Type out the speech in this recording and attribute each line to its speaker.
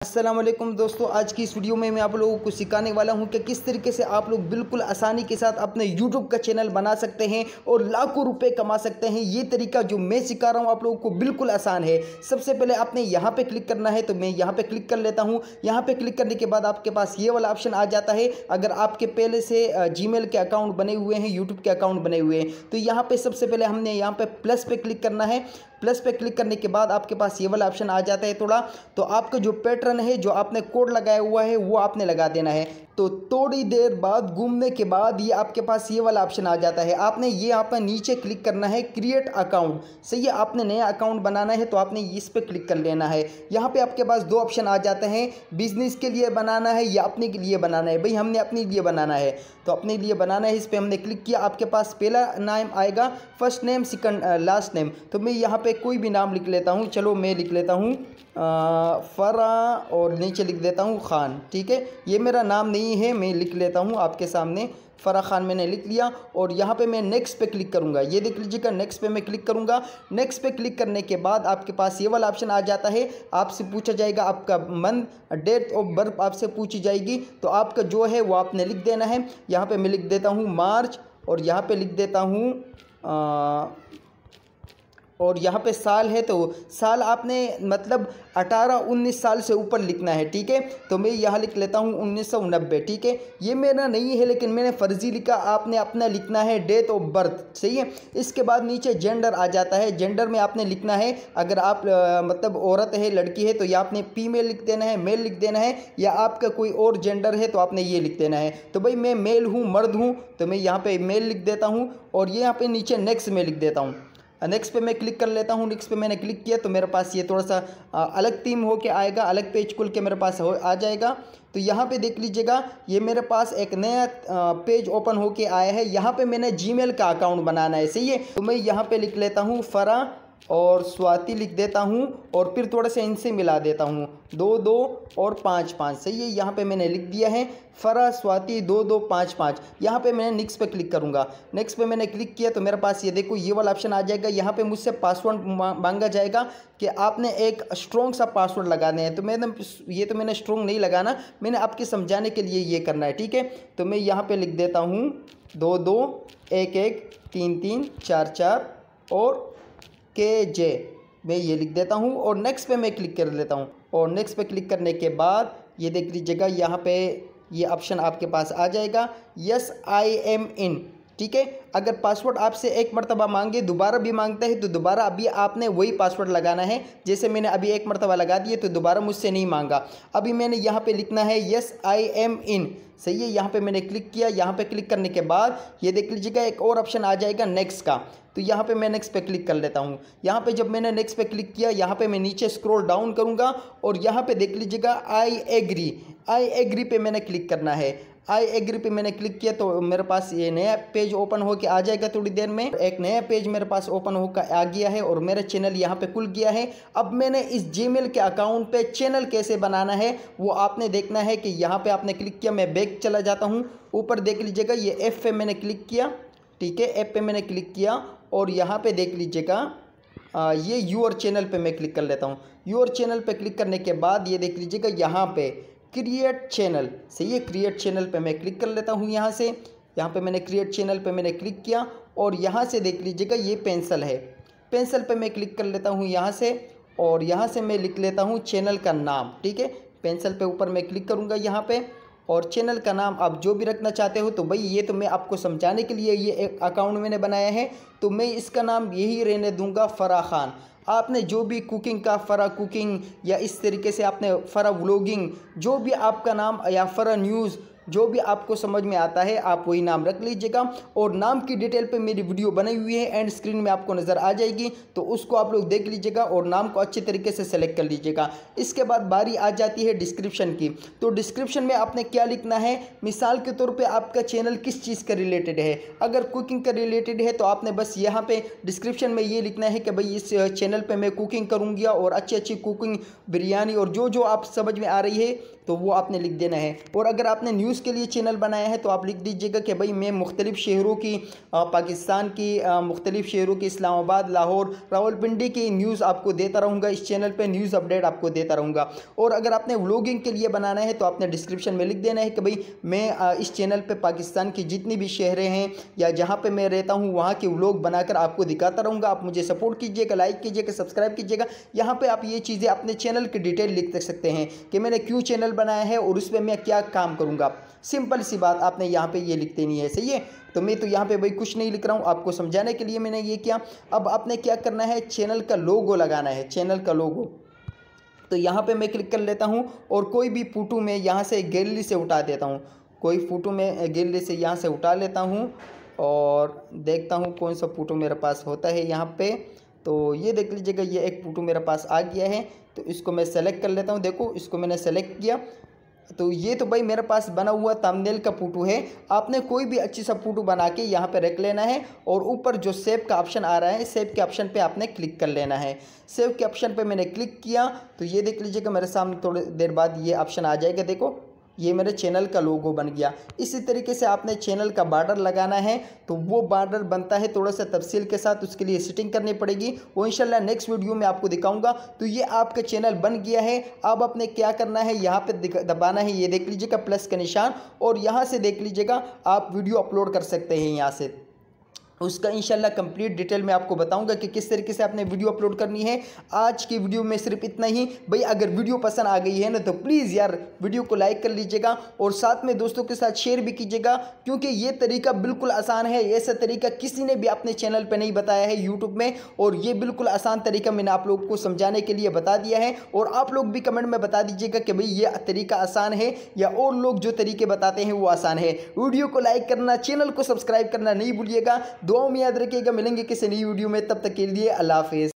Speaker 1: अस्सलाम वालेकुम दोस्तों, आज की इस वीडियो में मैं आप लोगों को सिखाने वाला हूं कि किस तरीके से आप लोग बिल्कुल आसानी के साथ अपने YouTube का चैनल बना सकते हैं और लाखों रुपए कमा सकते हैं। ये तरीका जो मैं सिखा रहा हूं आप लोगों को बिल्कुल आसान है। सबसे पहले आपने यहां पे क्लिक करना है, तो मैं यहां पे क्लिक कर लेता हूं। यहां पे क्लिक करने के बाद आपके पास ये वाला ऑप्शन आ जाता है। अगर आपके पहले से Gmail के अकाउंट बने हुए हैं, यूट्यूब के अकाउंट बने हुए हैं, तो यहाँ पर सबसे पहले हमने यहाँ पर प्लस पे क्लिक करना है। प्लस पे क्लिक करने के बाद आपके पास ये वाला ऑप्शन आ जाता है थोड़ा, तो आपका जो पैटर्न है, जो आपने कोड लगाया हुआ है, वो आपने लगा देना है। तो थोड़ी देर बाद घूमने के बाद ये आपके पास ये वाला ऑप्शन आ जाता है। आपने ये यहाँ पर नीचे क्लिक करना है, क्रिएट अकाउंट। सही है, आपने नया अकाउंट बनाना है तो आपने इस पर क्लिक कर लेना है। यहाँ पे आपके पास दो ऑप्शन आ जाते हैं, बिजनेस के लिए बनाना है या अपने के लिए बनाना है। भाई हमने अपने लिए बनाना है, तो अपने लिए बनाना है, इस पर हमने क्लिक किया। आपके पास पहला नाम आएगा, first name, second last name. तो मैं यहाँ पे कोई भी नाम लिख लेता हूँ। चलो मैं लिख लेता हूँ फरा और नीचे लिख देता हूँ खान। ठीक है, ये मेरा नाम नहीं है, मैं लिख लेता हूँ आपके सामने, फ़रा खान मैंने लिख लिया। और यहाँ पे मैं नेक्स्ट पे क्लिक करूँगा। ये देख लीजिएगा, नेक्स्ट पे मैं क्लिक करूँगा। नेक्स्ट पे क्लिक करने के बाद आपके पास ये वाला ऑप्शन आ जाता है। आपसे पूछा जाएगा आपका मंथ, डेट ऑफ बर्थ आपसे पूछी जाएगी, तो आपका जो है वो आपने लिख देना है। यहाँ पे मैं लिख देता हूँ मार्च, और यहाँ पे लिख देता हूँ और यहाँ पे साल है, तो साल आपने मतलब 18-19 साल से ऊपर लिखना है। ठीक है, तो मैं यहाँ लिख लेता हूँ 1990। ठीक है, ये मेरा नहीं है लेकिन मैंने फ़र्ज़ी लिखा, आपने अपना लिखना है डेट ऑफ बर्थ। सही है, इसके बाद नीचे जेंडर आ जाता है। जेंडर में आपने लिखना है, अगर आप मतलब औरत है, लड़की है, तो या आपने फीमेल लिख देना है, मेल लिख देना है, या आपका कोई और जेंडर है तो आपने ये लिख देना है। तो भाई मैं मेल हूँ, मर्द हूँ, तो मैं यहाँ पर मेल लिख देता हूँ। और ये यहाँ पर नीचे नेक्स्ट में लिख देता हूँ। नेक्स्ट पे मैं क्लिक कर लेता हूँ। नेक्स्ट पे मैंने क्लिक किया तो मेरे पास ये थोड़ा सा अलग थीम हो के आएगा, अलग पेज खुल के मेरे पास आ जाएगा। तो यहाँ पे देख लीजिएगा, ये मेरे पास एक नया पेज ओपन हो के आया है। यहाँ पे मैंने Gmail का अकाउंट बनाना है। सही है, तो मैं यहाँ पे लिख लेता हूँ फरा और स्वाति लिख देता हूँ, और फिर थोड़ा सा इनसे मिला देता हूँ 2-2 और 5-5। सही है, यहाँ पे मैंने लिख दिया है फरा स्वाति 2-2-5-5। यहाँ पे मैंने नेक्स्ट पे क्लिक करूँगा। नेक्स्ट पे मैंने क्लिक किया तो मेरे पास ये देखो ये वाला ऑप्शन आ जाएगा। यहाँ पे मुझसे पासवर्ड मांगा जाएगा कि आपने एक स्ट्रॉन्ग सा पासवर्ड लगाने हैं। तो मैंने स्ट्रॉन्ग नहीं लगाना, मैंने आपके समझाने के लिए ये करना है। ठीक है, तो मैं यहाँ पर लिख देता हूँ 2-2-1-1-3-3-4-4 और KJ, मैं ये लिख देता हूँ। और नेक्स्ट पे मैं क्लिक कर लेता हूँ। और नेक्स्ट पे क्लिक करने के बाद ये देख लीजिएगा, यहाँ पे ये ऑप्शन आपके पास आ जाएगा, यस आई एम इन। ठीक है, अगर पासवर्ड आपसे एक मरतबा मांगे, दोबारा भी मांगता है, तो दोबारा अभी आपने वही पासवर्ड लगाना है। जैसे मैंने अभी एक मरतबा लगा दिए तो दोबारा मुझसे नहीं मांगा। अभी मैंने यहाँ पे लिखना है यस आई एम इन। सही है, यहाँ पे मैंने क्लिक किया। यहाँ पे क्लिक करने के बाद ये देख लीजिएगा एक और ऑप्शन आ जाएगा नेक्स्ट का, तो यहाँ पे मैं नेक्स्ट पे क्लिक कर लेता हूँ। यहाँ पे जब मैंने नेक्स्ट पे क्लिक किया, यहाँ पे मैं नीचे स्क्रॉल डाउन करूँगा और यहाँ पे देख लीजिएगा आई एग्री पे मैंने क्लिक करना है। आई एग्री पे मैंने क्लिक किया तो मेरे पास ये नया पेज ओपन होकर आ जाएगा। थोड़ी देर में एक नया पेज मेरे पास ओपन होकर आ गया है और मेरा चैनल यहाँ पे खुल गया है। अब मैंने इस Gmail के अकाउंट पे चैनल कैसे बनाना है वो आपने देखना है कि यहाँ पे आपने क्लिक किया। मैं बैक चला जाता हूँ, ऊपर देख लीजिएगा ये ऐप पे मैंने क्लिक किया। ठीक है, ऐप पे मैंने क्लिक किया और यहाँ पे देख लीजिएगा ये यूअर चैनल पे मैं क्लिक कर लेता हूँ। यूअर चैनल पे क्लिक करने के बाद ये देख लीजिएगा यहाँ पे क्रिएट चैनल। सही है, क्रिएट चैनल पे मैं क्लिक कर लेता हूँ। यहाँ से यहाँ पे मैंने क्रिएट चैनल पे मैंने क्लिक किया और यहाँ से देख लीजिएगा ये पेंसिल है, पेंसिल पे मैं क्लिक कर लेता हूँ यहाँ से, और यहाँ से मैं लिख लेता हूँ चैनल का नाम। ठीक है, पेंसिल पे ऊपर मैं क्लिक करूँगा यहाँ पे, और चैनल का नाम आप जो भी रखना चाहते हो। तो भाई ये तो मैं आपको समझाने के लिए ये एक अकाउंट मैंने बनाया है, तो मैं इसका नाम यही रहने दूंगा फरा खान। आपने जो भी कुकिंग का फरा कुकिंग, या इस तरीके से आपने फरा व्लॉगिंग, जो भी आपका नाम, या फरा न्यूज़, जो भी आपको समझ में आता है आप वही नाम रख लीजिएगा। और नाम की डिटेल पे मेरी वीडियो बनी हुई है, एंड स्क्रीन में आपको नज़र आ जाएगी, तो उसको आप लोग देख लीजिएगा और नाम को अच्छे तरीके से सेलेक्ट कर लीजिएगा। इसके बाद बारी आ जाती है डिस्क्रिप्शन की। तो डिस्क्रिप्शन में आपने क्या लिखना है, मिसाल के तौर पर आपका चैनल किस चीज़ का रिलेटेड है। अगर कुकिंग का रिलेटेड है तो आपने बस यहाँ पे डिस्क्रिप्शन में ये लिखना है कि भाई इस चैनल पे मैं कुकिंग करूँगी और अच्छी अच्छी कुकिंग, बिरयानी और जो जो आप समझ में आ रही है तो वो आपने लिख देना है। और अगर आपने न्यूज़ न्यूज़ के लिए चैनल बनाया है तो आप लिख दीजिएगा कि भाई मैं मुख्तलिफ़ शहरों की पाकिस्तान की मुख्तलिफ़ शहरों की इस्लामाबाद, लाहौर, रावलपिंडी की न्यूज़ आपको देता रहूँगा। इस चैनल पर न्यूज़ अपडेट आपको देता रहूँगा। और अगर आपने व्लॉगिंग के लिए बनाना है तो आपने डिस्क्रिप्शन में लिख देना है कि भाई मैं इस चैनल पे पाकिस्तान की जितनी भी शहरें हैं या जहाँ पे मैं रहता हूँ वहाँ के व्लॉग बनाकर आपको दिखाता रहूँगा। आप मुझे सपोर्ट कीजिएगा, लाइक कीजिएगा, सब्सक्राइब कीजिएगा। यहाँ पे आप ये चीज़ें अपने चैनल की डिटेल लिख सकते हैं कि मैंने क्यों चैनल बनाया है और उस पर मैं क्या काम करूँगा। सिंपल सी बात आपने यहाँ पे ये लिख देनी है, सही है। तो मैं तो यहाँ पे भाई कुछ नहीं लिख रहा हूँ, आपको समझाने के लिए मैंने ये किया। अब आपने क्या करना है, चैनल का लोगो लगाना है, चैनल का लोगो। तो यहाँ पे मैं क्लिक कर लेता हूँ और कोई भी फ़ोटो मैं यहाँ से गैलरी से उठा देता हूँ। कोई फ़ोटो मैं गैलरी से यहाँ से उठा लेता हूँ और देखता हूँ कौन सा फ़ोटो मेरे पास होता है यहाँ पे। तो ये देख लीजिएगा, ये एक फ़ोटो मेरे पास आ गया है। तो इसको मैं सेलेक्ट कर लेता हूँ। देखो इसको मैंने सेलेक्ट किया। तो ये तो भाई मेरे पास बना हुआ थंबनेल का फ़ोटो है। आपने कोई भी अच्छी सा फ़ोटो बना के यहाँ पे रख लेना है और ऊपर जो सेव का ऑप्शन आ रहा है, सेव के ऑप्शन पे आपने क्लिक कर लेना है। सेव के ऑप्शन पे मैंने क्लिक किया तो ये देख लीजिएगा मेरे सामने थोड़ी देर बाद ये ऑप्शन आ जाएगा। देखो ये मेरे चैनल का लोगो बन गया। इसी तरीके से आपने चैनल का बॉर्डर लगाना है। तो वो बॉर्डर बनता है थोड़ा सा तफसील के साथ, उसके लिए सेटिंग करनी पड़ेगी, वो इंशाल्लाह नेक्स्ट वीडियो में आपको दिखाऊंगा। तो ये आपका चैनल बन गया है। अब आपने क्या करना है, यहाँ पे दबाना है, ये देख लीजिएगा प्लस का निशान, और यहाँ से देख लीजिएगा आप वीडियो अपलोड कर सकते हैं। यहाँ से उसका इंशाल्लाह कंप्लीट डिटेल में आपको बताऊंगा कि किस तरीके से आपने वीडियो अपलोड करनी है। आज की वीडियो में सिर्फ इतना ही। भाई अगर वीडियो पसंद आ गई है ना तो प्लीज़ यार वीडियो को लाइक कर लीजिएगा और साथ में दोस्तों के साथ शेयर भी कीजिएगा, क्योंकि ये तरीका बिल्कुल आसान है। ऐसा तरीका किसी ने भी अपने चैनल पर नहीं बताया है यूट्यूब में, और ये बिल्कुल आसान तरीका मैंने आप लोग को समझाने के लिए बता दिया है। और आप लोग भी कमेंट में बता दीजिएगा कि भाई ये तरीका आसान है या और लोग जो तरीके बताते हैं वो आसान है। वीडियो को लाइक करना, चैनल को सब्सक्राइब करना नहीं भूलिएगा। दुआओं में याद रखिएगा। मिलेंगे किसी नई वीडियो में, तब तक के लिए अल्लाह हाफिज़।